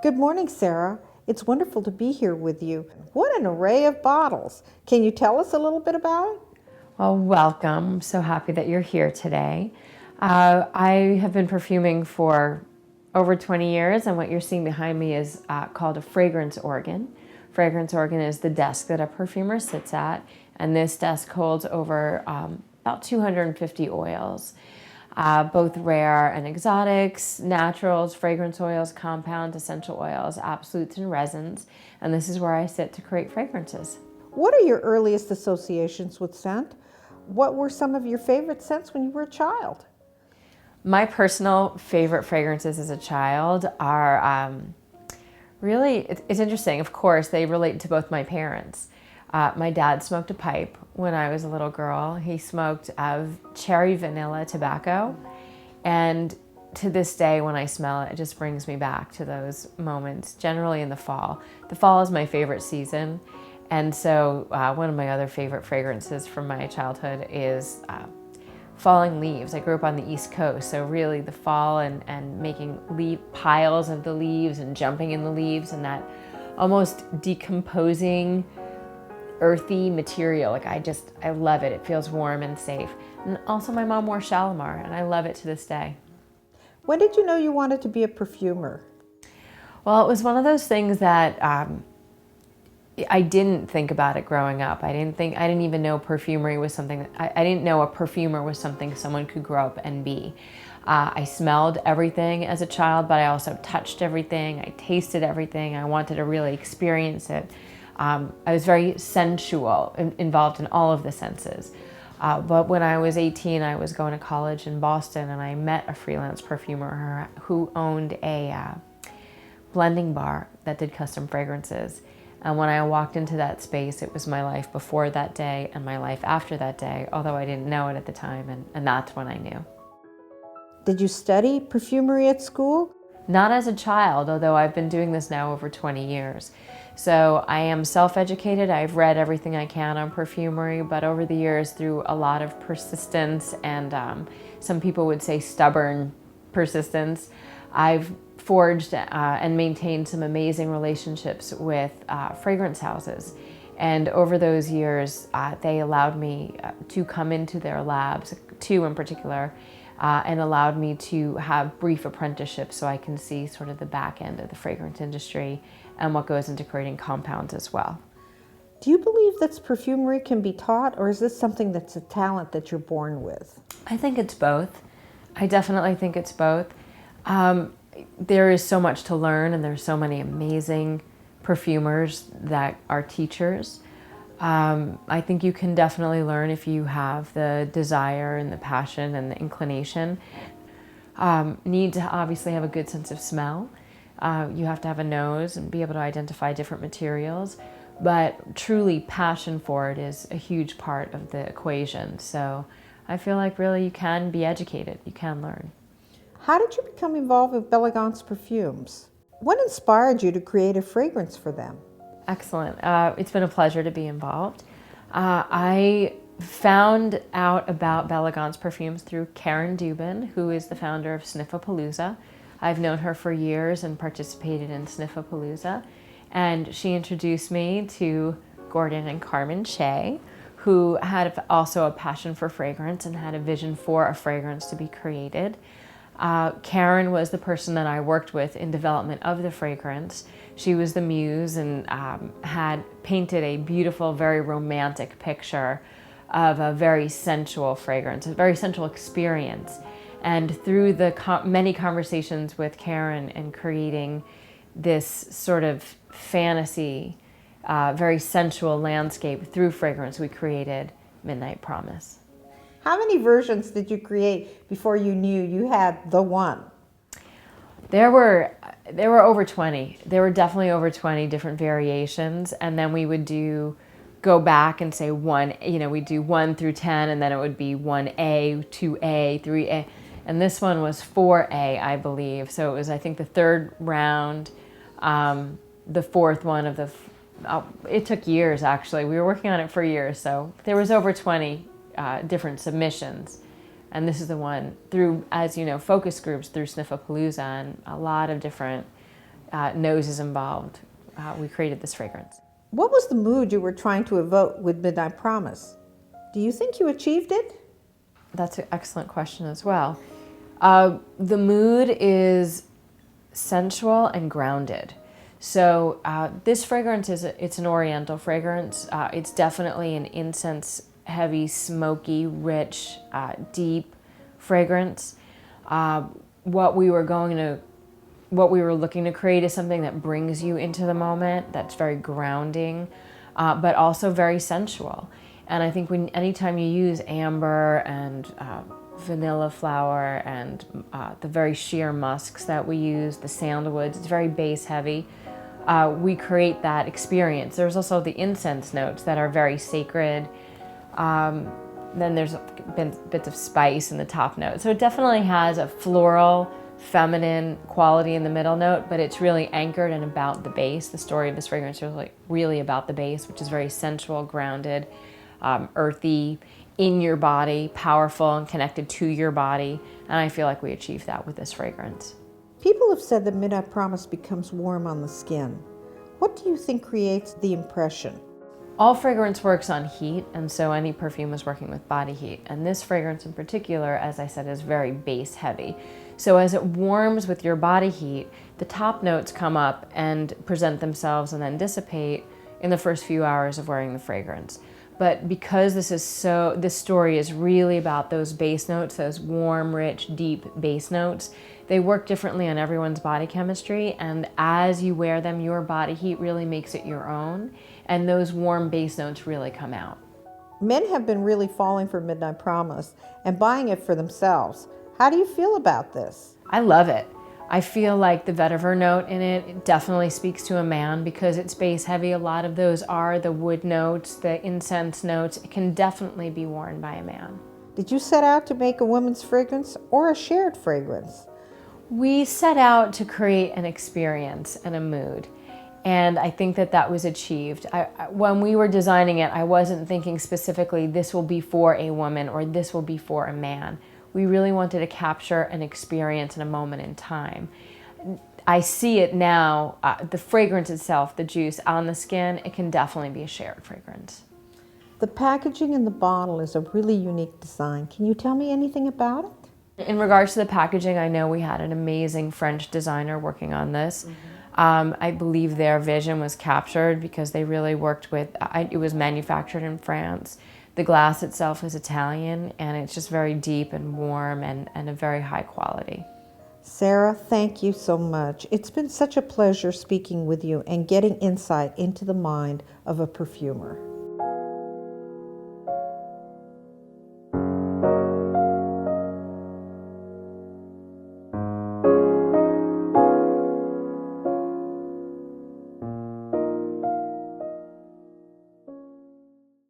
Good morning, Sarah. It's wonderful to be here with you. What an array of bottles. Can you tell us a little bit about it? Well, welcome. I'm so happy that you're here today. I have been perfuming for over 20 years, and what you're seeing behind me is called a fragrance organ. Fragrance organ is the desk that a perfumer sits at, and this desk holds over about 250 oils, both rare and exotics, naturals, fragrance oils, compounds, essential oils, absolutes, and resins. And this is where I sit to create fragrances. What are your earliest associations with scent? What were some of your favorite scents when you were a child? My personal favorite fragrances as a child are it's interesting. Of course, they relate to both my parents. My dad smoked a pipe when I was a little girl. He smoked cherry vanilla tobacco. And to this day, when I smell it, it just brings me back to those moments, generally in the fall. The fall is my favorite season. And so one of my other favorite fragrances from my childhood is falling leaves. I grew up on the East Coast, so really the fall and making piles of the leaves and jumping in the leaves and that almost decomposing earthy material. I love it. It feels warm and safe. And also my mom wore Shalimar and I love it to this day. When did you know you wanted to be a perfumer? Well, it was one of those things that I didn't think about it growing up. I didn't even know perfumery was something, I didn't know a perfumer was something someone could grow up and be. I smelled everything as a child, but I also touched everything. I tasted everything. I wanted to really experience it. I was very sensual, involved in all of the senses. But when I was 18, I was going to college in Boston and I met a freelance perfumer who owned a blending bar that did custom fragrances. And when I walked into that space, it was my life before that day and my life after that day, although I didn't know it at the time, and that's when I knew. Did you study perfumery at school? Not as a child, although I've been doing this now over 20 years. So I am self-educated. I've read everything I can on perfumery, but over the years, through a lot of persistence and some people would say stubborn persistence, I've forged and maintained some amazing relationships with fragrance houses. And over those years, they allowed me to come into their labs, two in particular, and allowed me to have brief apprenticeships so I can see sort of the back end of the fragrance industry and what goes into creating compounds as well. Do you believe that perfumery can be taught, or is this something that's a talent that you're born with? I think it's both. I definitely think it's both. There is so much to learn, and there's so many amazing perfumers that are teachers. I think you can definitely learn if you have the desire and the passion and the inclination. Need to obviously have a good sense of smell. You have to have a nose and be able to identify different materials, but truly passion for it is a huge part of the equation. So I feel like really you can be educated, you can learn. How did you become involved with Bellagance Perfumes? What inspired you to create a fragrance for them? Excellent. It's been a pleasure to be involved. I found out about Bellagance Perfumes through Karen Dubin, who is the founder of Sniffapalooza. I've known her for years and participated in Sniffapalooza, and she introduced me to Gordon and Carmen Shea, who had also a passion for fragrance and had a vision for a fragrance to be created. Karen was the person that I worked with in development of the fragrance. She was the muse and had painted a beautiful, very romantic picture of a very sensual fragrance, a very sensual experience. And through the many conversations with Karen and creating this sort of fantasy, very sensual landscape through fragrance, we created Midnight Promise. How many versions did you create before you knew you had the one? There were over 20. There were definitely over 20 different variations, and then we would go back and say we'd do 1 through 10, and then it would be 1A, 2A, 3A, and this one was 4A, I believe. So it was, I think, the third round, the fourth one of the. It took years, actually. We were working on it for years, so there was over 20 different submissions. And this is the one through, as you know, focus groups through Sniffapalooza and a lot of different noses involved, we created this fragrance. What was the mood you were trying to evoke with Midnight Promise? Do you think you achieved it? That's an excellent question as well. The mood is sensual and grounded. So this fragrance it's an oriental fragrance. It's definitely an incense heavy, smoky, rich, deep fragrance. What we were looking to create is something that brings you into the moment, that's very grounding, but also very sensual. And I think anytime you use amber and vanilla flower and the very sheer musks that we use, the sandalwoods, it's very base heavy. We create that experience. There's also the incense notes that are very sacred. Then there's bits of spice in the top note. So it definitely has a floral, feminine quality in the middle note, but it's really anchored and about the base. The story of this fragrance is really about the base, which is very sensual, grounded, earthy, in your body, powerful and connected to your body. And I feel like we achieved that with this fragrance. People have said that Midnight Promise becomes warm on the skin. What do you think creates the impression? All fragrance works on heat, and so any perfume is working with body heat. And this fragrance in particular, as I said, is very base heavy. So as it warms with your body heat, the top notes come up and present themselves and then dissipate in the first few hours of wearing the fragrance. But because this story is really about those base notes, those warm, rich, deep base notes, they work differently on everyone's body chemistry, and as you wear them, your body heat really makes it your own, and those warm base notes really come out. Men have been really falling for Midnight Promise and buying it for themselves. How do you feel about this? I love it. I feel like the vetiver note in it definitely speaks to a man because it's base heavy. A lot of those are the wood notes, the incense notes. It can definitely be worn by a man. Did you set out to make a women's fragrance or a shared fragrance? We set out to create an experience and a mood, and I think that was achieved. When we were designing it, I wasn't thinking specifically this will be for a woman or this will be for a man. We really wanted to capture an experience in a moment in time. I see it now, the fragrance itself, the juice on the skin, it can definitely be a shared fragrance. The packaging in the bottle is a really unique design. Can you tell me anything about it? In regards to the packaging, I know we had an amazing French designer working on this. I believe their vision was captured because they really worked with, it was manufactured in France. The glass itself is Italian, and it's just very deep and warm and a very high quality. Sarah, thank you so much. It's been such a pleasure speaking with you and getting insight into the mind of a perfumer.